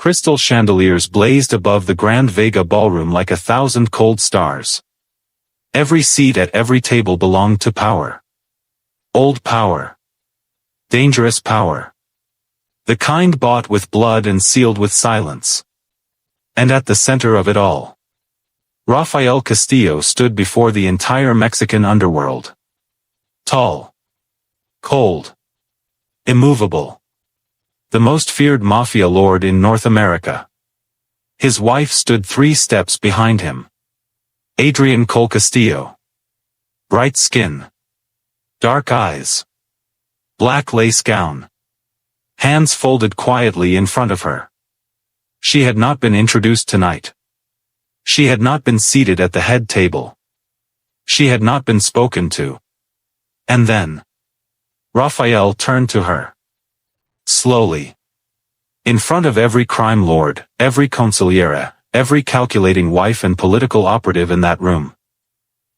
Crystal chandeliers blazed above the Grand Vega ballroom like 1,000 cold stars. Every seat at every table belonged to power. Old power. Dangerous power. The kind bought with blood and sealed with silence. And at the center of it all, Rafael Castillo stood before the entire Mexican underworld. Tall. Cold. Immovable. The most feared mafia lord in North America. His wife stood 3 steps behind him. Adrienne Cole-Castillo. Bright skin. Dark eyes. Black lace gown. Hands folded quietly in front of her. She had not been introduced tonight. She had not been seated at the head table. She had not been spoken to. And then Rafael turned to her. Slowly. In front of every crime lord, every consigliera, every calculating wife and political operative in that room.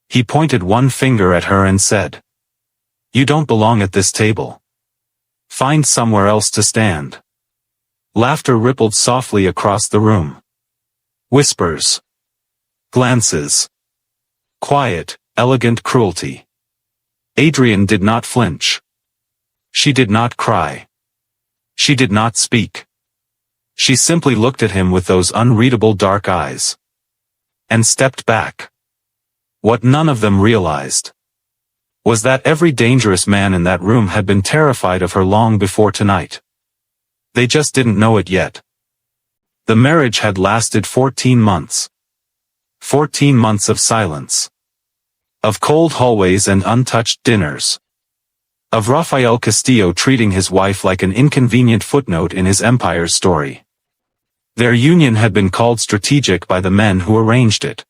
He pointed one finger at her and said, "You don't belong at this table. Find somewhere else to stand." Laughter rippled softly across the room. Whispers. Glances. Quiet, elegant cruelty. Adrienne did not flinch. She did not cry. She did not speak. She simply looked at him with those unreadable dark eyes. And stepped back. What none of them realized was that every dangerous man in that room had been terrified of her long before tonight. They just didn't know it yet. The marriage had lasted 14 months. 14 months of silence. Of cold hallways and untouched dinners. Of Rafael Castillo treating his wife like an inconvenient footnote in his empire's story. Their union had been called strategic by the men who arranged it.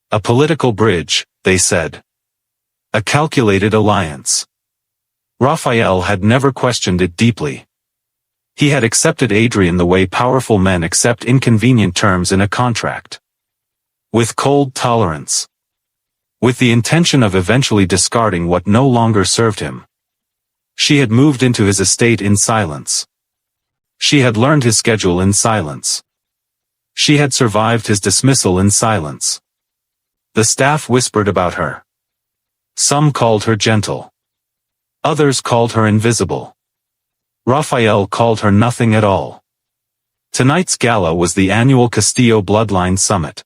A political bridge, they said. A calculated alliance. Rafael had never questioned it deeply. He had accepted Adrienne the way powerful men accept inconvenient terms in a contract. With cold tolerance. With the intention of eventually discarding what no longer served him. She had moved into his estate in silence. She had learned his schedule in silence. She had survived his dismissal in silence. The staff whispered about her. Some called her gentle. Others called her invisible. Rafael called her nothing at all. Tonight's gala was the annual Castillo Bloodline Summit.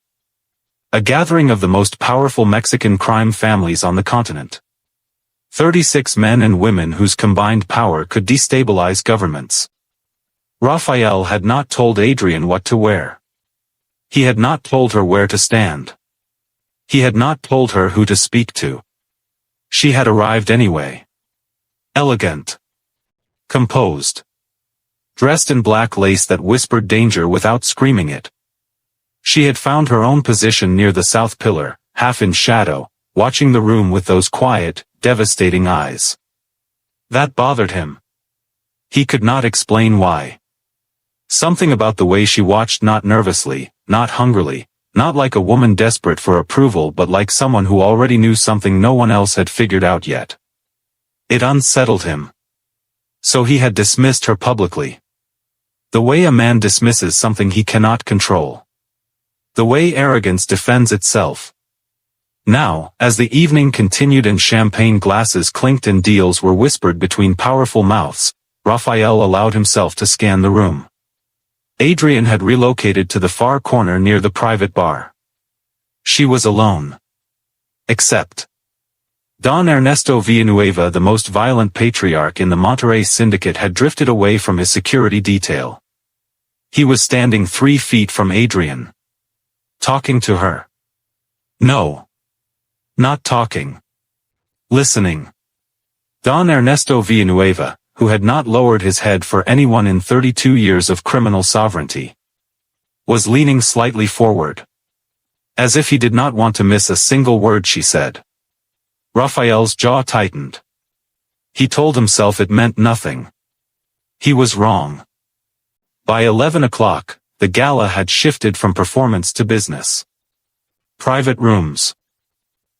A gathering of the most powerful Mexican crime families on the continent. 36 men and women whose combined power could destabilize governments. Rafael had not told Adrienne what to wear. He had not told her where to stand. He had not told her who to speak to. She had arrived anyway. Elegant. Composed. Dressed in black lace that whispered danger without screaming it. She had found her own position near the south pillar, half in shadow, watching the room with those quiet, devastating eyes. That bothered him. He could not explain why. Something about the way she watched, not nervously, not hungrily, not like a woman desperate for approval but like someone who already knew something no one else had figured out yet. It unsettled him. So he had dismissed her publicly. The way a man dismisses something he cannot control. The way arrogance defends itself. Now, as the evening continued and champagne glasses clinked and deals were whispered between powerful mouths, Rafael allowed himself to scan the room. Adrienne had relocated to the far corner near the private bar. She was alone. Except Don Ernesto Villanueva, the most violent patriarch in the Monterrey syndicate, had drifted away from his security detail. He was standing 3 feet from Adrienne. Talking to her. No. Not talking. Listening. Don Ernesto Villanueva, who had not lowered his head for anyone in 32 years of criminal sovereignty, was leaning slightly forward. As if he did not want to miss a single word she said. Rafael's jaw tightened. He told himself it meant nothing. He was wrong. By 11 o'clock, the gala had shifted from performance to business. Private rooms.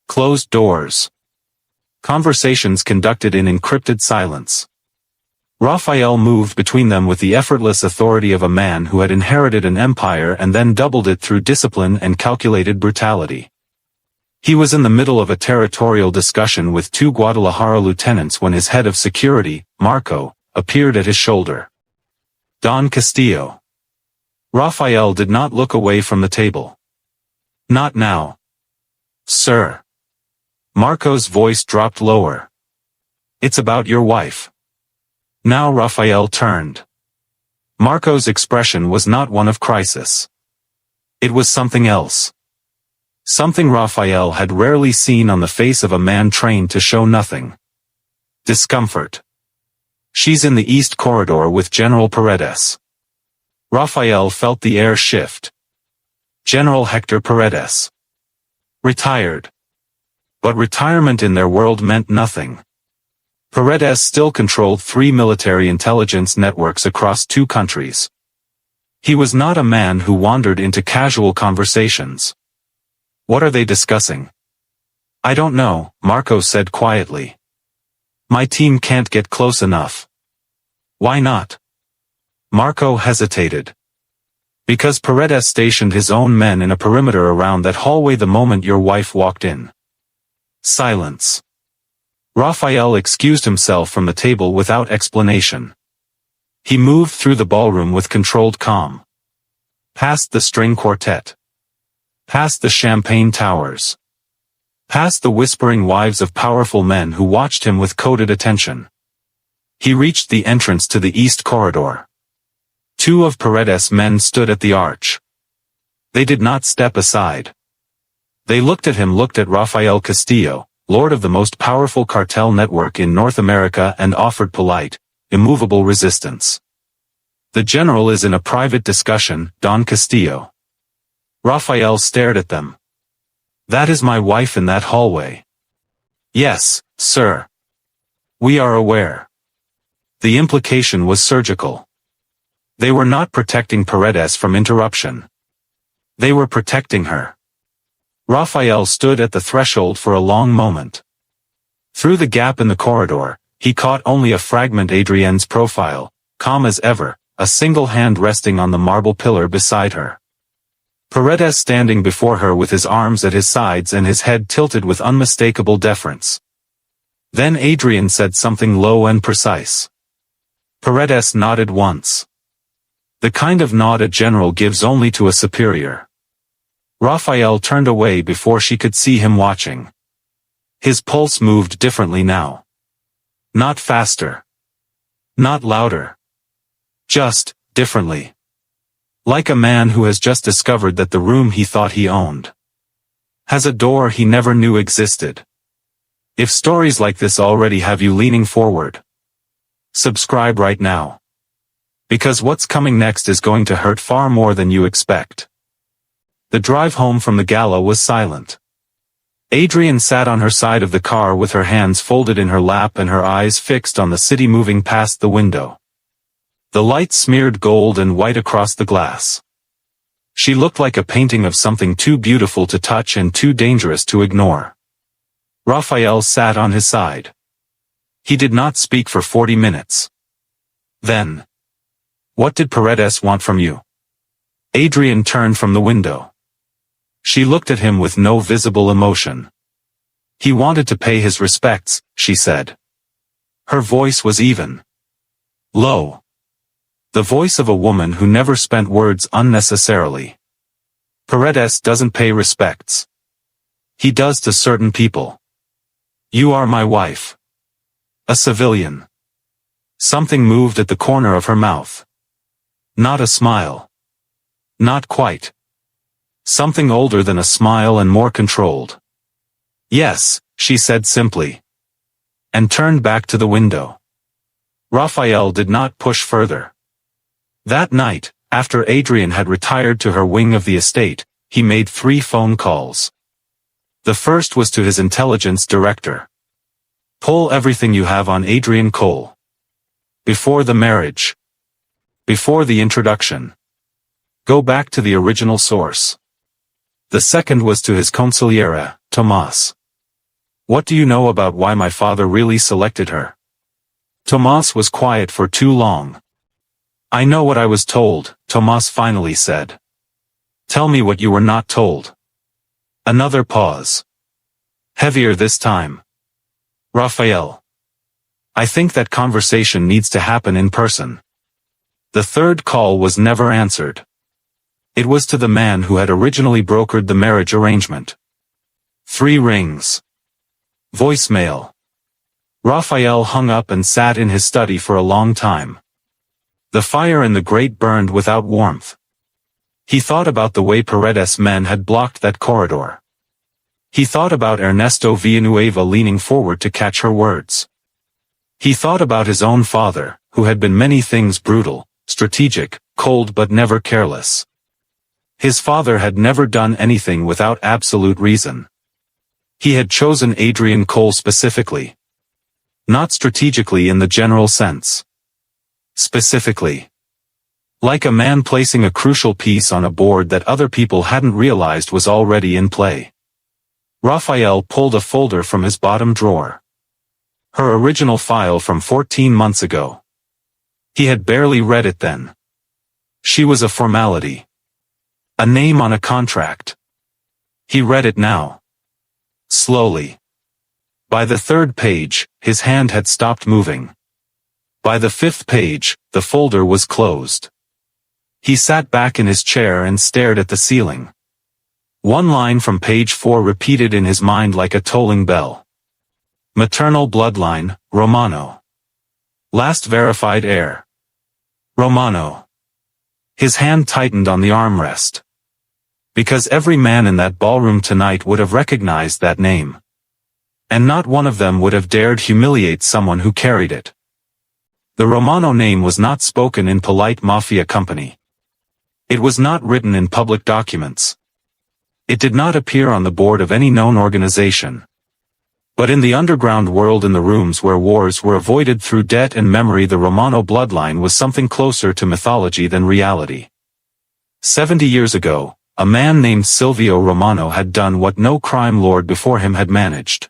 Closed doors. Conversations conducted in encrypted silence. Rafael moved between them with the effortless authority of a man who had inherited an empire and then doubled it through discipline and calculated brutality. He was in the middle of a territorial discussion with two Guadalajara lieutenants when his head of security, Marco, appeared at his shoulder. Don Castillo. Rafael did not look away from the table. Not now. Sir. Marco's voice dropped lower. It's about your wife. Now Rafael turned. Marco's expression was not one of crisis. It was something else. Something Rafael had rarely seen on the face of a man trained to show nothing. Discomfort. She's in the East Corridor with General Paredes. Rafael felt the air shift. General Hector Paredes. Retired. But retirement in their world meant nothing. Paredes still controlled 3 military intelligence networks across 2 countries. He was not a man who wandered into casual conversations. What are they discussing? I don't know, Marco said quietly. My team can't get close enough. Why not? Marco hesitated. Because Paredes stationed his own men in a perimeter around that hallway the moment your wife walked in. Silence. Rafael excused himself from the table without explanation. He moved through the ballroom with controlled calm. Past the string quartet. Past the champagne towers. Past the whispering wives of powerful men who watched him with coded attention. He reached the entrance to the East Corridor. 2 of Paredes' men stood at the arch. They did not step aside. They looked at Rafael Castillo, lord of the most powerful cartel network in North America, and offered polite, immovable resistance. The general is in a private discussion, Don Castillo. Rafael stared at them. That is my wife in that hallway. Yes, sir. We are aware. The implication was surgical. They were not protecting Paredes from interruption. They were protecting her. Rafael stood at the threshold for a long moment. Through the gap in the corridor, he caught only a fragment Adrienne's profile, calm as ever, a single hand resting on the marble pillar beside her. Paredes standing before her with his arms at his sides and his head tilted with unmistakable deference. Then Adrienne said something low and precise. Paredes nodded once. The kind of nod a general gives only to a superior. Rafael turned away before she could see him watching. His pulse moved differently now. Not faster. Not louder. Just, differently. Like a man who has just discovered that the room he thought he owned has a door he never knew existed. If stories like this already have you leaning forward, subscribe right now. Because what's coming next is going to hurt far more than you expect. The drive home from the gala was silent. Adrienne sat on her side of the car with her hands folded in her lap and her eyes fixed on the city moving past the window. The light smeared gold and white across the glass. She looked like a painting of something too beautiful to touch and too dangerous to ignore. Rafael sat on his side. He did not speak for 40 minutes. Then. What did Paredes want from you? Adrienne turned from the window. She looked at him with no visible emotion. He wanted to pay his respects, she said. Her voice was even. Low. The voice of a woman who never spent words unnecessarily. Paredes doesn't pay respects. He does to certain people. You are my wife. A civilian. Something moved at the corner of her mouth. Not a smile. Not quite. Something older than a smile and more controlled. Yes, she said simply. And turned back to the window. Rafael did not push further. That night, after Adrienne had retired to her wing of the estate, he made 3 phone calls. The first was to his intelligence director. Pull everything you have on Adrienne Cole. Before the marriage. Before the introduction. Go back to the original source. The second was to his consigliere, Tomas. What do you know about why my father really selected her? Tomas was quiet for too long. I know what I was told, Tomas finally said. Tell me what you were not told. Another pause. Heavier this time. Rafael. I think that conversation needs to happen in person. The third call was never answered. It was to the man who had originally brokered the marriage arrangement. 3 rings. Voicemail. Rafael hung up and sat in his study for a long time. The fire in the grate burned without warmth. He thought about the way Paredes' men had blocked that corridor. He thought about Ernesto Villanueva leaning forward to catch her words. He thought about his own father, who had been many things: brutal, strategic, cold but never careless. His father had never done anything without absolute reason. He had chosen Adrienne Cole specifically. Not strategically in the general sense. Specifically. Like a man placing a crucial piece on a board that other people hadn't realized was already in play. Rafael pulled a folder from his bottom drawer. Her original file from 14 months ago. He had barely read it then. She was a formality. A name on a contract. He read it now. Slowly. By the 3rd page, his hand had stopped moving. By the 5th page, the folder was closed. He sat back in his chair and stared at the ceiling. One line from page 4 repeated in his mind like a tolling bell. Maternal bloodline, Romano. Last verified heir. Romano. His hand tightened on the armrest. Because every man in that ballroom tonight would have recognized that name. And not one of them would have dared humiliate someone who carried it. The Romano name was not spoken in polite Mafia company. It was not written in public documents. It did not appear on the board of any known organization. But in the underground world, in the rooms where wars were avoided through debt and memory, the Romano bloodline was something closer to mythology than reality. 70 years ago, a man named Silvio Romano had done what no crime lord before him had managed.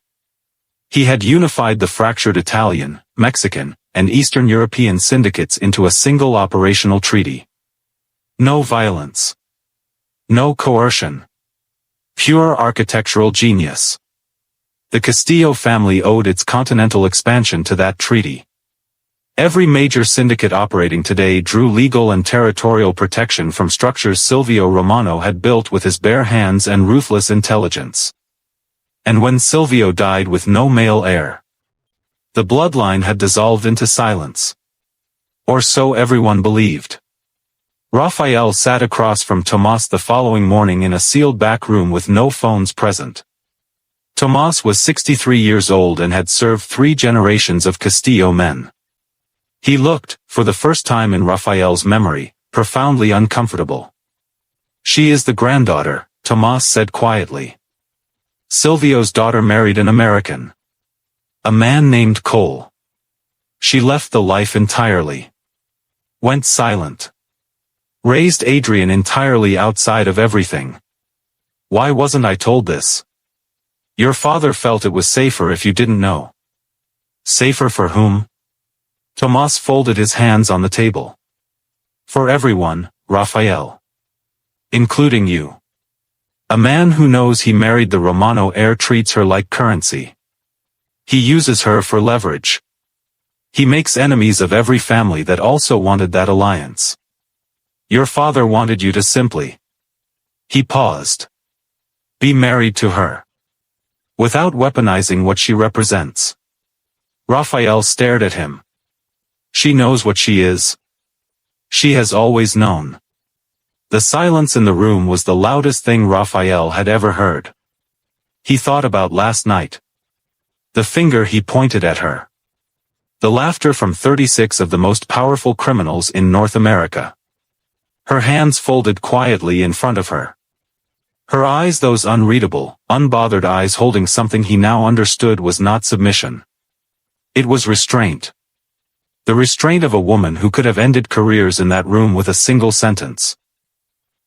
He had unified the fractured Italian, Mexican, and Eastern European syndicates into a single operational treaty. No violence. No coercion. Pure architectural genius. The Castillo family owed its continental expansion to that treaty. Every major syndicate operating today drew legal and territorial protection from structures Silvio Romano had built with his bare hands and ruthless intelligence. And when Silvio died with no male heir, the bloodline had dissolved into silence. Or so everyone believed. Rafael sat across from Tomas the following morning in a sealed back room with no phones present. Tomas was 63 years old and had served 3 generations of Castillo men. He looked, for the first time in Rafael's memory, profoundly uncomfortable. She is the granddaughter, Tomas said quietly. Silvio's daughter married an American. A man named Cole. She left the life entirely. Went silent. Raised Adrienne entirely outside of everything. Why wasn't I told this? Your father felt it was safer if you didn't know. Safer for whom? Tomas folded his hands on the table. For everyone, Rafael. Including you. A man who knows he married the Romano heir treats her like currency. He uses her for leverage. He makes enemies of every family that also wanted that alliance. Your father wanted you to simply. He paused. Be married to her. Without weaponizing what she represents. Rafael stared at him. She knows what she is. She has always known. The silence in the room was the loudest thing Rafael had ever heard. He thought about last night. The finger he pointed at her. The laughter from 36 of the most powerful criminals in North America. Her hands folded quietly in front of her. Her eyes, those unreadable, unbothered eyes holding something he now understood was not submission. It was restraint. The restraint of a woman who could have ended careers in that room with a single sentence.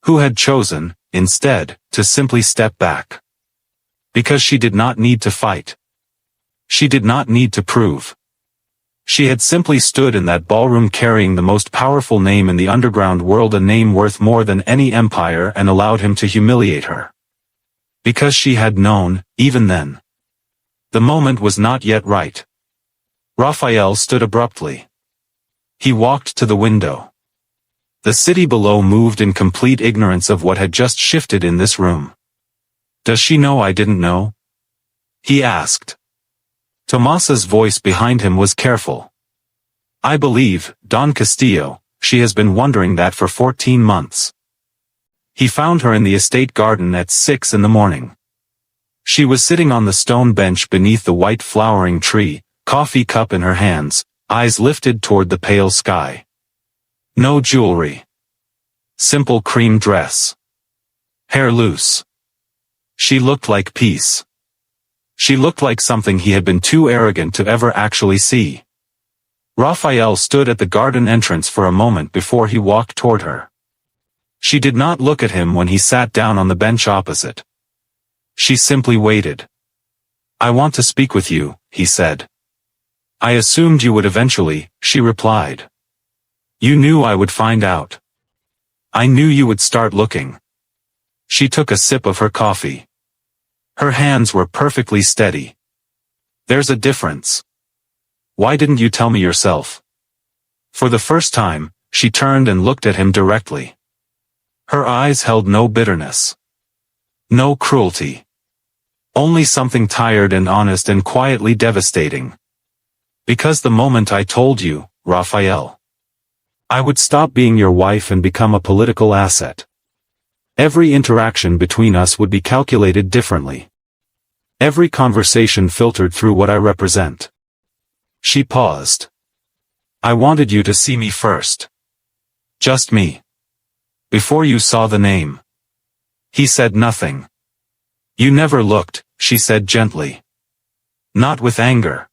Who had chosen, instead, to simply step back. Because she did not need to fight. She did not need to prove. She had simply stood in that ballroom carrying the most powerful name in the underground world, a name worth more than any empire, and allowed him to humiliate her. Because she had known, even then. The moment was not yet right. Rafael stood abruptly. He walked to the window. The city below moved in complete ignorance of what had just shifted in this room. "Does she know I didn't know?" he asked. Tomasa's voice behind him was careful. "I believe, Don Castillo, she has been wondering that for 14 months. He found her in the estate garden at 6 in the morning. She was sitting on the stone bench beneath the white flowering tree, coffee cup in her hands, eyes lifted toward the pale sky. No jewelry. Simple cream dress. Hair loose. She looked like peace. She looked like something he had been too arrogant to ever actually see." Rafael stood at the garden entrance for a moment before he walked toward her. She did not look at him when he sat down on the bench opposite. She simply waited. "I want to speak with you," he said. "I assumed you would eventually," she replied. "You knew I would find out. I knew you would start looking." She took a sip of her coffee. Her hands were perfectly steady. "There's a difference. Why didn't you tell me yourself?" For the first time, she turned and looked at him directly. Her eyes held no bitterness. No cruelty. Only something tired and honest and quietly devastating. "Because the moment I told you, Rafael, I would stop being your wife and become a political asset. Every interaction between us would be calculated differently. Every conversation filtered through what I represent." She paused. "I wanted you to see me first. Just me. Before you saw the name." He said nothing. "You never looked," she said gently. Not with anger.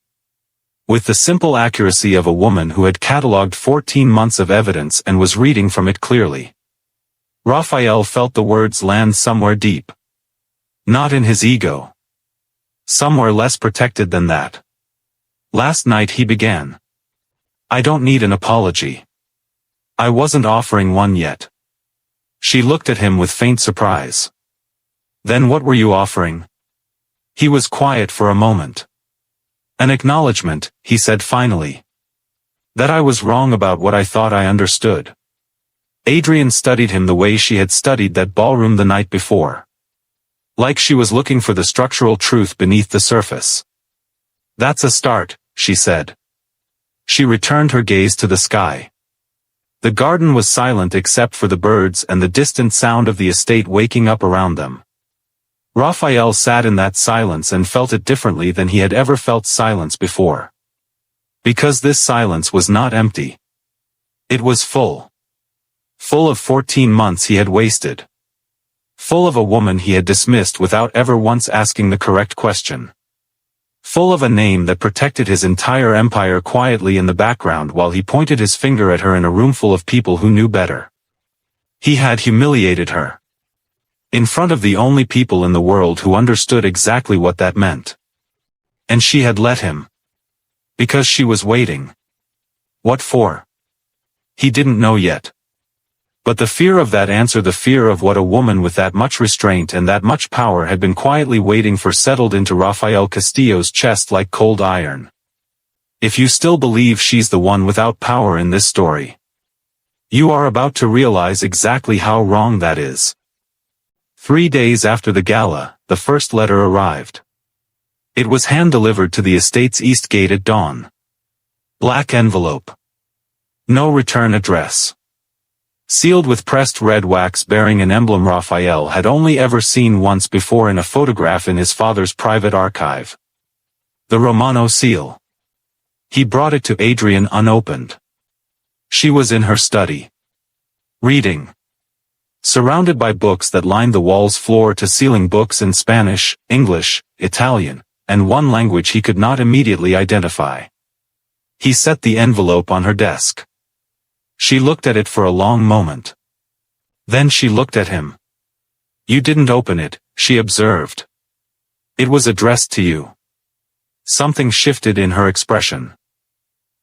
With the simple accuracy of a woman who had catalogued 14 months of evidence and was reading from it clearly. Rafael felt the words land somewhere deep. Not in his ego. Somewhere less protected than that. "Last night," he began. "I don't need an apology. I wasn't offering one yet." She looked at him with faint surprise. "Then what were you offering?" He was quiet for a moment. "An acknowledgement," he said finally. "That I was wrong about what I thought I understood." Adrienne studied him the way she had studied that ballroom the night before. Like she was looking for the structural truth beneath the surface. "That's a start," she said. She returned her gaze to the sky. The garden was silent except for the birds and the distant sound of the estate waking up around them. Rafael sat in that silence and felt it differently than he had ever felt silence before. Because this silence was not empty. It was full. Full of 14 months he had wasted. Full of a woman he had dismissed without ever once asking the correct question. Full of a name that protected his entire empire quietly in the background while he pointed his finger at her in a room full of people who knew better. He had humiliated her. In front of the only people in the world who understood exactly what that meant. And she had let him. Because she was waiting. What for? He didn't know yet. But the fear of that answer, the fear of what a woman with that much restraint and that much power had been quietly waiting for, settled into Rafael Castillo's chest like cold iron. If you still believe she's the one without power in this story, you are about to realize exactly how wrong that is. 3 days after the gala, the first letter arrived. It was hand-delivered to the estate's east gate at dawn. Black envelope. No return address. Sealed with pressed red wax bearing an emblem Rafael had only ever seen once before in a photograph in his father's private archive. The Romano seal. He brought it to Adrienne unopened. She was in her study. Reading. Surrounded by books that lined the walls, floor to ceiling, books in Spanish, English, Italian, and one language he could not immediately identify. He set the envelope on her desk. She looked at it for a long moment. Then she looked at him. "You didn't open it," she observed. "It was addressed to you." Something shifted in her expression.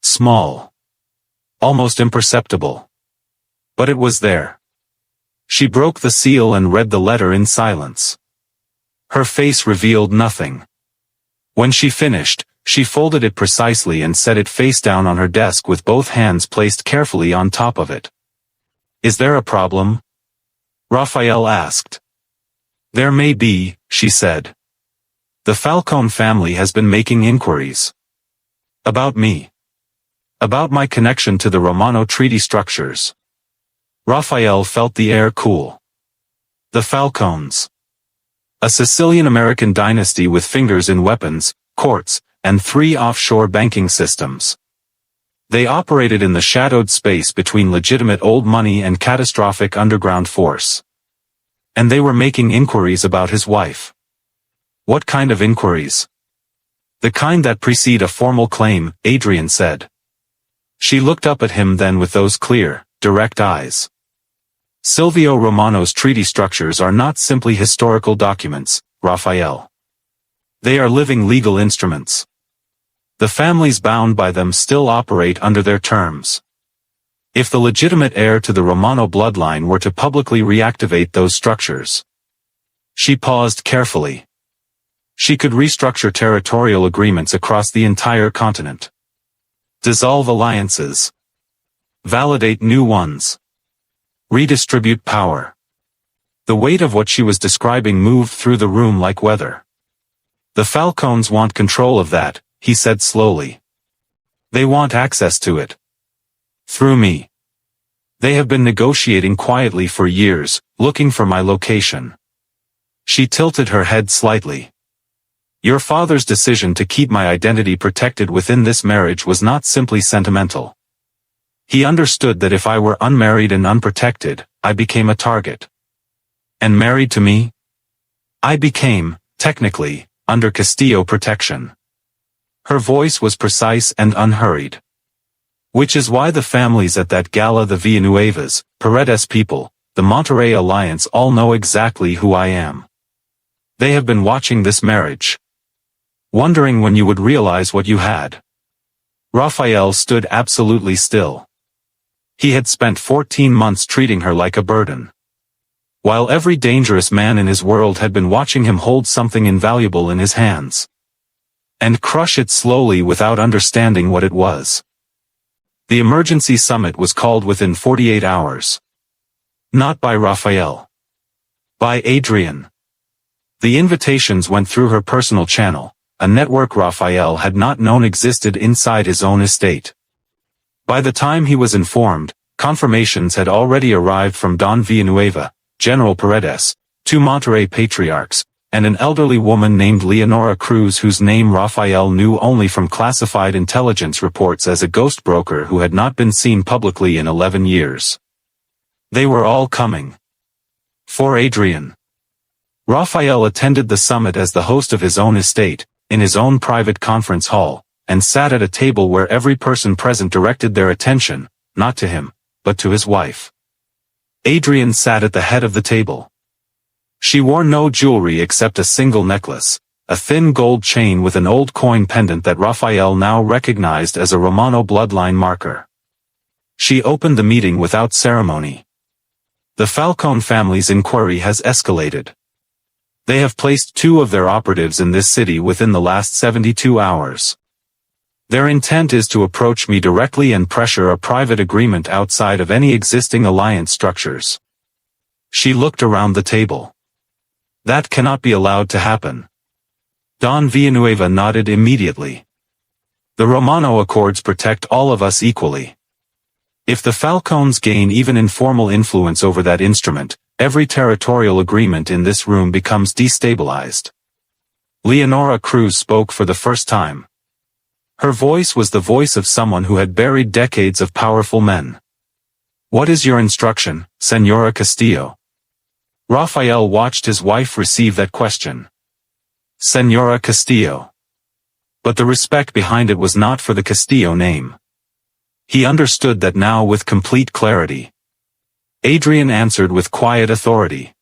Small. Almost imperceptible. But it was there. She broke the seal and read the letter in silence. Her face revealed nothing. When she finished, she folded it precisely and set it face down on her desk with both hands placed carefully on top of it. "Is there a problem?" Rafael asked. "There may be," she said. "The Falcon family has been making inquiries. About me. About my connection to the Romano treaty structures." Rafael felt the air cool. The Falcons. A Sicilian-American dynasty with fingers in weapons, courts, and 3 offshore banking systems. They operated in the shadowed space between legitimate old money and catastrophic underground force. And they were making inquiries about his wife. What kind of inquiries? The kind that precede a formal claim, Adrienne said. She looked up at him then with those clear, direct eyes. Silvio Romano's treaty structures are not simply historical documents, Rafael. They are living legal instruments. The families bound by them still operate under their terms. If the legitimate heir to the Romano bloodline were to publicly reactivate those structures. She paused carefully. She could restructure territorial agreements across the entire continent. Dissolve alliances. Validate new ones. Redistribute power. The weight of what she was describing moved through the room like weather. "The Falcons want control of that," he said slowly. "They want access to it. Through me. They have been negotiating quietly for years, looking for my location." She tilted her head slightly. "Your father's decision to keep my identity protected within this marriage was not simply sentimental. He understood that if I were unmarried and unprotected, I became a target. And married to me? I became, technically, under Castillo protection." Her voice was precise and unhurried. "Which is why the families at that gala, the Villanuevas, Paredes people, the Monterrey Alliance all know exactly who I am. They have been watching this marriage. Wondering when you would realize what you had." Rafael stood absolutely still. He had spent 14 months treating her like a burden. While every dangerous man in his world had been watching him hold something invaluable in his hands. And crush it slowly without understanding what it was. The emergency summit was called within 48 hours. Not by Rafael. By Adrienne. The invitations went through her personal channel, a network Rafael had not known existed inside his own estate. By the time he was informed, confirmations had already arrived from Don Villanueva, General Paredes, 2 Monterrey patriarchs, and an elderly woman named Leonora Cruz whose name Rafael knew only from classified intelligence reports as a ghost broker who had not been seen publicly in 11 years. They were all coming. For Adrienne. Rafael attended the summit as the host of his own estate, in his own private conference hall, and sat at a table where every person present directed their attention, not to him, but to his wife. Adrienne sat at the head of the table. She wore no jewelry except a single necklace, a thin gold chain with an old coin pendant that Rafael now recognized as a Romano bloodline marker. She opened the meeting without ceremony. "The Falcon family's inquiry has escalated. They have placed 2 of their operatives in this city within the last 72 hours. Their intent is to approach me directly and pressure a private agreement outside of any existing alliance structures." She looked around the table. "That cannot be allowed to happen." Don Villanueva nodded immediately. "The Romano Accords protect all of us equally. If the Falcons gain even informal influence over that instrument, every territorial agreement in this room becomes destabilized." Leonora Cruz spoke for the first time. Her voice was the voice of someone who had buried decades of powerful men. "What is your instruction, Señora Castillo?" Rafael watched his wife receive that question. Señora Castillo. But the respect behind it was not for the Castillo name. He understood that now with complete clarity. Adrienne answered with quiet authority.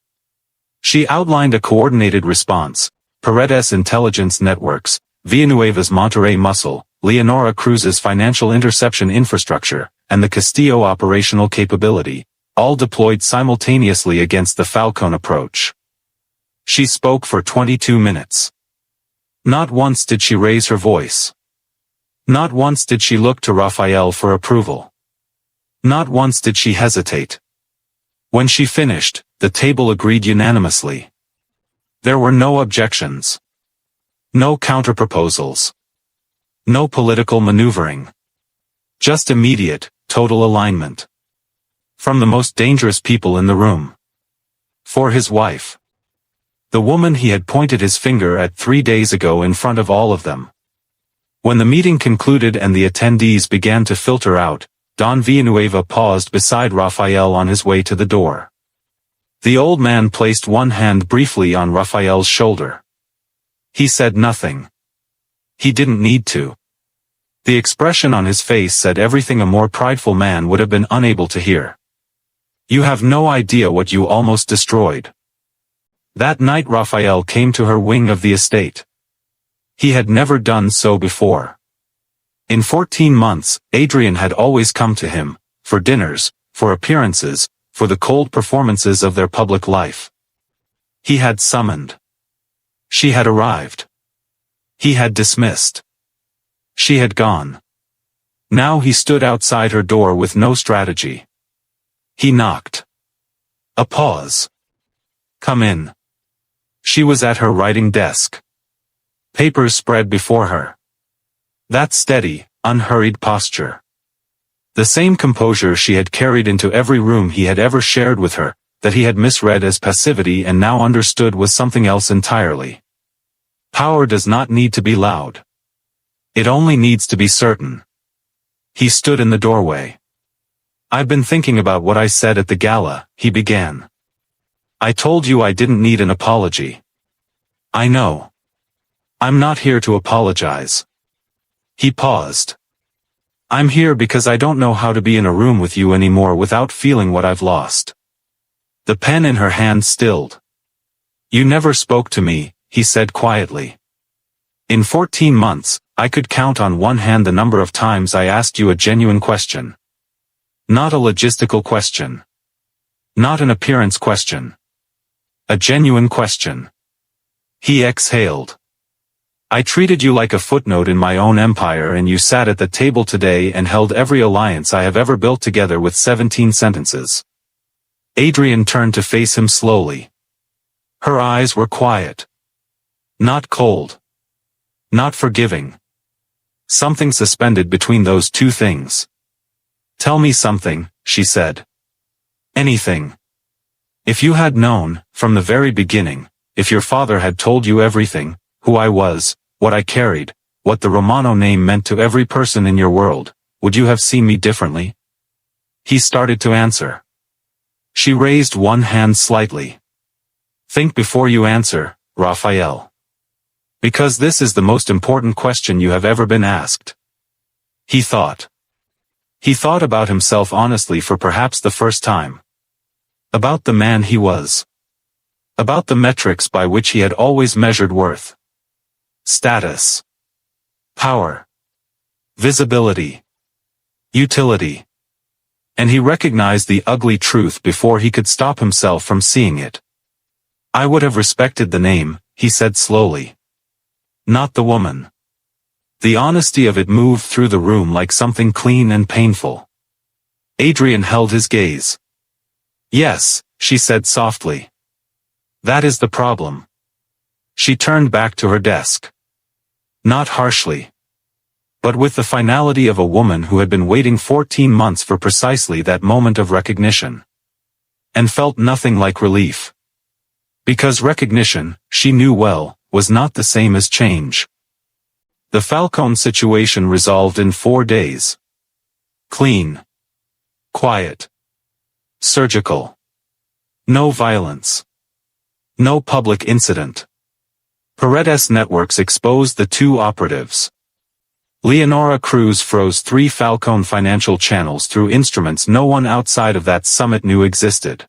She outlined a coordinated response: Paredes Intelligence Networks, Villanueva's Monterrey Muscle, Leonora Cruz's financial interception infrastructure, and the Castillo operational capability, all deployed simultaneously against the Falcon approach. She spoke for 22 minutes. Not once did she raise her voice. Not once did she look to Rafael for approval. Not once did she hesitate. When she finished, the table agreed unanimously. There were no objections. No counterproposals. No political maneuvering. Just immediate, total alignment. From the most dangerous people in the room. For his wife. The woman he had pointed his finger at 3 days ago in front of all of them. When the meeting concluded and the attendees began to filter out, Don Villanueva paused beside Rafael on his way to the door. The old man placed one hand briefly on Rafael's shoulder. He said nothing. He didn't need to. The expression on his face said everything a more prideful man would have been unable to hear. You have no idea what you almost destroyed. That night Rafael came to her wing of the estate. He had never done so before. In 14 months, Adrienne had always come to him, for dinners, for appearances, for the cold performances of their public life. He had summoned. She had arrived. He had dismissed. She had gone. Now he stood outside her door with no strategy. He knocked. A pause. Come in. She was at her writing desk. Papers spread before her. That steady, unhurried posture. The same composure she had carried into every room he had ever shared with her, that he had misread as passivity and now understood was something else entirely. Power does not need to be loud. It only needs to be certain. He stood in the doorway. I've been thinking about what I said at the gala, he began. I told you I didn't need an apology. I know. I'm not here to apologize. He paused. I'm here because I don't know how to be in a room with you anymore without feeling what I've lost. The pen in her hand stilled. You never spoke to me, he said quietly. In 14 months, I could count on one hand the number of times I asked you a genuine question. Not a logistical question. Not an appearance question. A genuine question. He exhaled. I treated you like a footnote in my own empire and you sat at the table today and held every alliance I have ever built together with 17 sentences. Adrienne turned to face him slowly. Her eyes were quiet. Not cold. Not forgiving. Something suspended between those two things. Tell me something, she said. Anything. If you had known, from the very beginning, if your father had told you everything, who I was, what I carried, what the Romano name meant to every person in your world, would you have seen me differently? He started to answer. She raised one hand slightly. Think before you answer, Rafael. Because this is the most important question you have ever been asked. He thought. He thought about himself honestly for perhaps the first time. About the man he was. About the metrics by which he had always measured worth. Status. Power. Visibility. Utility. And he recognized the ugly truth before he could stop himself from seeing it. I would have respected the name, he said slowly. Not the woman. The honesty of it moved through the room like something clean and painful. Adrienne held his gaze. Yes, she said softly. That is the problem. She turned back to her desk. Not harshly. But with the finality of a woman who had been waiting 14 months for precisely that moment of recognition. And felt nothing like relief. Because recognition, she knew well, was not the same as change. The Falcon situation resolved in 4 days. Clean. Quiet. Surgical. No violence. No public incident. Paredes Networks exposed the two operatives. Leonora Cruz froze 3 Falcon financial channels through instruments no one outside of that summit knew existed.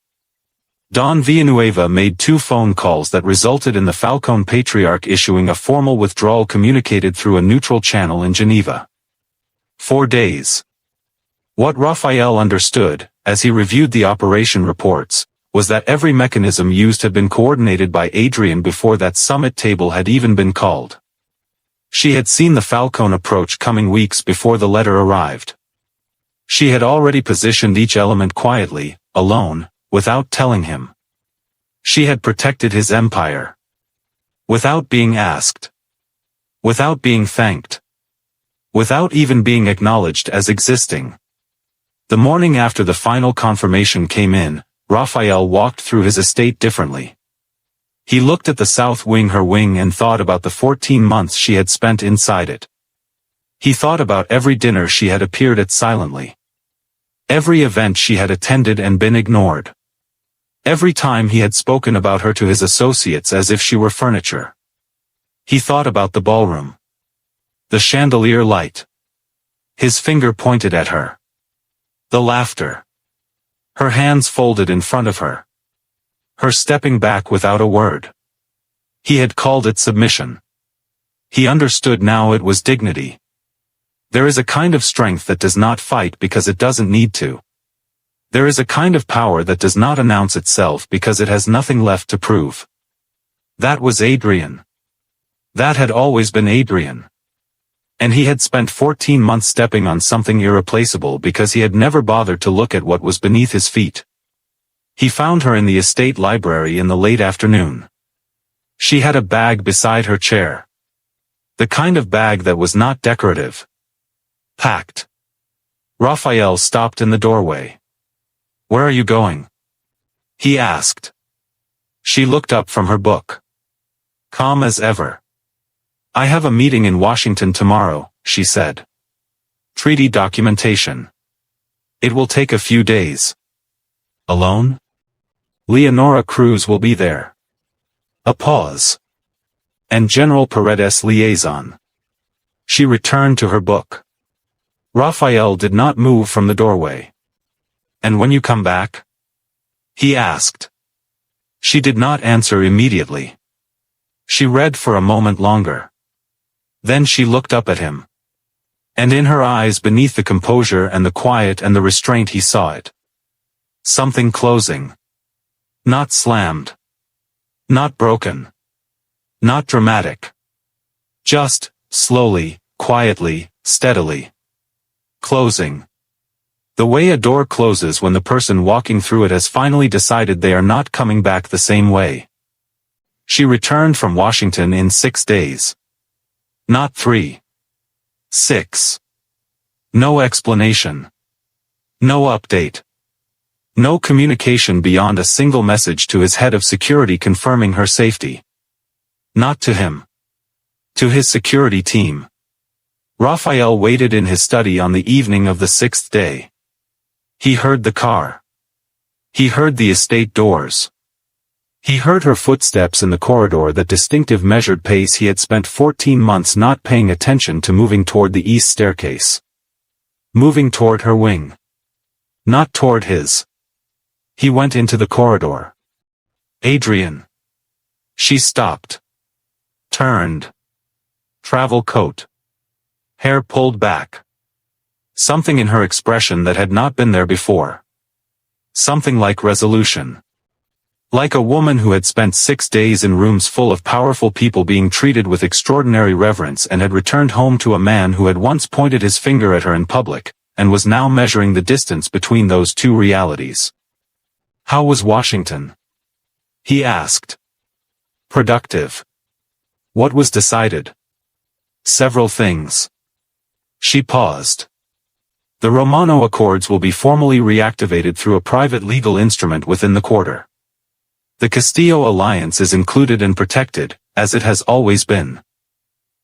Don Villanueva made 2 phone calls that resulted in the Falcon patriarch issuing a formal withdrawal communicated through a neutral channel in Geneva. 4 days. What Rafael understood, as he reviewed the operation reports, was that every mechanism used had been coordinated by Adrienne before that summit table had even been called. She had seen the Falcon approach coming weeks before the letter arrived. She had already positioned each element quietly, alone, without telling him. She had protected his empire. Without being asked. Without being thanked. Without even being acknowledged as existing. The morning after the final confirmation came in, Rafael walked through his estate differently. He looked at the south wing, her wing, and thought about the 14 months she had spent inside it. He thought about every dinner she had appeared at silently. Every event she had attended and been ignored. Every time he had spoken about her to his associates as if she were furniture. He thought about the ballroom. The chandelier light. His finger pointed at her. The laughter. Her hands folded in front of her. Her stepping back without a word. He had called it submission. He understood now it was dignity. There is a kind of strength that does not fight because it doesn't need to. There is a kind of power that does not announce itself because it has nothing left to prove. That was Adrienne. That had always been Adrienne. And he had spent 14 months stepping on something irreplaceable because he had never bothered to look at what was beneath his feet. He found her in the estate library in the late afternoon. She had a bag beside her chair. The kind of bag that was not decorative. Packed. Rafael stopped in the doorway. "Where are you going?" he asked. She looked up from her book. Calm as ever. "I have a meeting in Washington tomorrow," she said. "Treaty documentation. It will take a few days." "Alone?" "Leonora Cruz will be there." A pause. "And General Paredes' liaison." She returned to her book. Rafael did not move from the doorway. "And when you come back?" he asked. She did not answer immediately. She read for a moment longer. Then she looked up at him. And in her eyes, beneath the composure and the quiet and the restraint, he saw it. Something closing. Not slammed. Not broken. Not dramatic. Just, slowly, quietly, steadily. Closing. The way a door closes when the person walking through it has finally decided they are not coming back the same way. She returned from Washington in 6 days. Not 3. 6. No explanation. No update. No communication beyond a single message to his head of security confirming her safety. Not to him. To his security team. Rafael waited in his study on the evening of the 6th day. He heard the car. He heard the estate doors. He heard her footsteps in the corridor, that distinctive measured pace he had spent 14 months not paying attention to, moving toward the east staircase. Moving toward her wing. Not toward his. He went into the corridor. Adrienne. She stopped. Turned. Travel coat. Hair pulled back. Something in her expression that had not been there before. Something like resolution. Like a woman who had spent 6 days in rooms full of powerful people being treated with extraordinary reverence and had returned home to a man who had once pointed his finger at her in public, and was now measuring the distance between those two realities. How was Washington? He asked. Productive. What was decided? Several things. She paused. The Romano Accords will be formally reactivated through a private legal instrument within the quarter. The Castillo alliance is included and protected, as it has always been.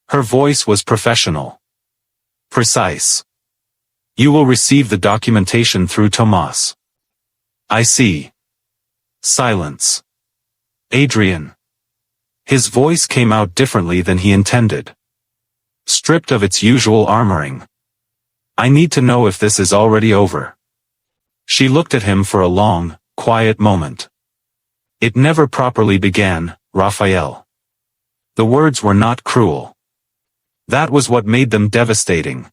Her voice was professional. Precise. You will receive the documentation through Tomas. I see. Silence. Adrienne. His voice came out differently than he intended. Stripped of its usual armoring. I need to know if this is already over. She looked at him for a long, quiet moment. It never properly began, Rafael. The words were not cruel. That was what made them devastating.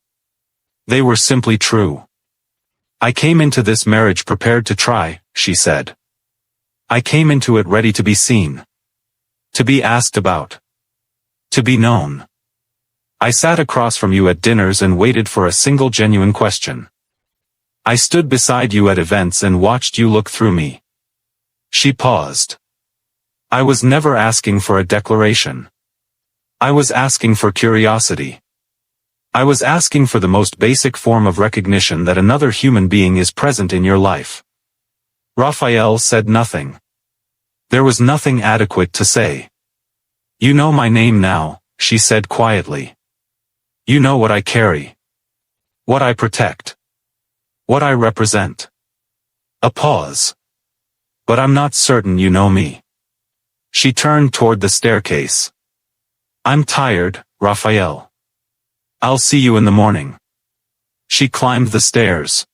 They were simply true. I came into this marriage prepared to try, she said. I came into it ready to be seen. To be asked about. To be known. I sat across from you at dinners and waited for a single genuine question. I stood beside you at events and watched you look through me. She paused. I was never asking for a declaration. I was asking for curiosity. I was asking for the most basic form of recognition that another human being is present in your life. Rafael said nothing. There was nothing adequate to say. You know my name now, she said quietly. You know what I carry. What I protect. What I represent. A pause. But I'm not certain you know me. She turned toward the staircase. I'm tired, Rafael. I'll see you in the morning. She climbed the stairs.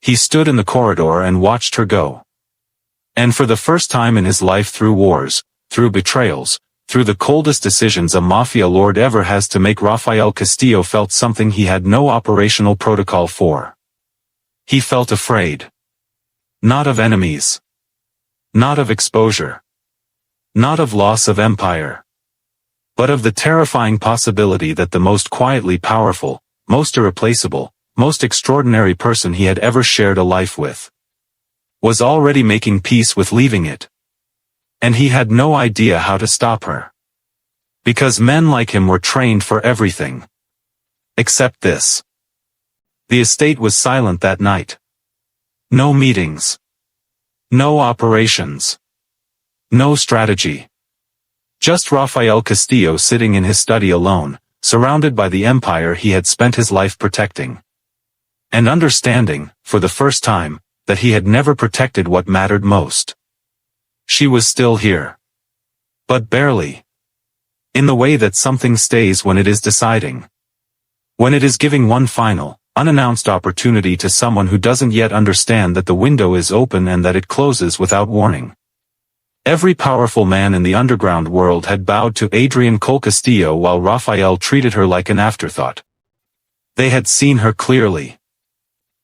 He stood in the corridor and watched her go. And for the first time in his life, through wars, through betrayals, through the coldest decisions a mafia lord ever has to make, Rafael Castillo felt something he had no operational protocol for. He felt afraid. Not of enemies. Not of exposure. Not of loss of empire. But of the terrifying possibility that the most quietly powerful, most irreplaceable, most extraordinary person he had ever shared a life with was already making peace with leaving it. And he had no idea how to stop her. Because men like him were trained for everything. Except this. The estate was silent that night. No meetings. No operations. No strategy. Just Rafael Castillo sitting in his study alone, surrounded by the empire he had spent his life protecting. And understanding, for the first time, that he had never protected what mattered most. She was still here. But barely. In the way that something stays when it is deciding. When it is giving one final, unannounced opportunity to someone who doesn't yet understand that the window is open and that it closes without warning. Every powerful man in the underground world had bowed to Adrienne Cole-Castillo while Rafael treated her like an afterthought. They had seen her clearly.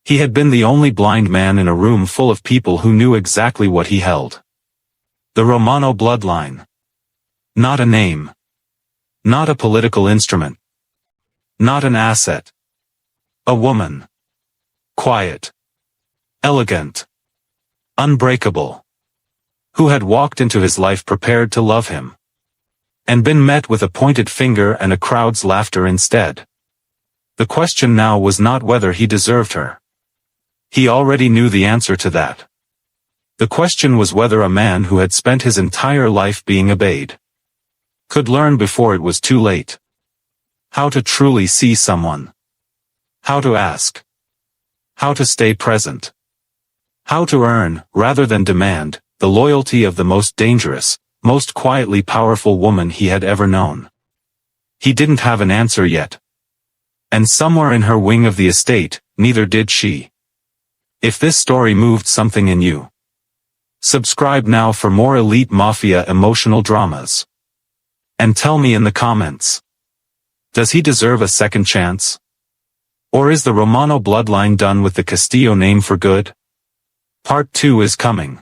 He had been the only blind man in a room full of people who knew exactly what he held. The Romano bloodline. Not a name. Not a political instrument. Not an asset. A woman. Quiet. Elegant. Unbreakable. Who had walked into his life prepared to love him. And been met with a pointed finger and a crowd's laughter instead. The question now was not whether he deserved her. He already knew the answer to that. The question was whether a man who had spent his entire life being obeyed could learn before it was too late. How to truly see someone. How to ask. How to stay present. How to earn, rather than demand, the loyalty of the most dangerous, most quietly powerful woman he had ever known. He didn't have an answer yet. And somewhere in her wing of the estate, neither did she. If this story moved something in you, subscribe now for more elite mafia emotional dramas. And tell me in the comments. Does he deserve a second chance? Or is the Romano bloodline done with the Castillo name for good? Part 2 is coming.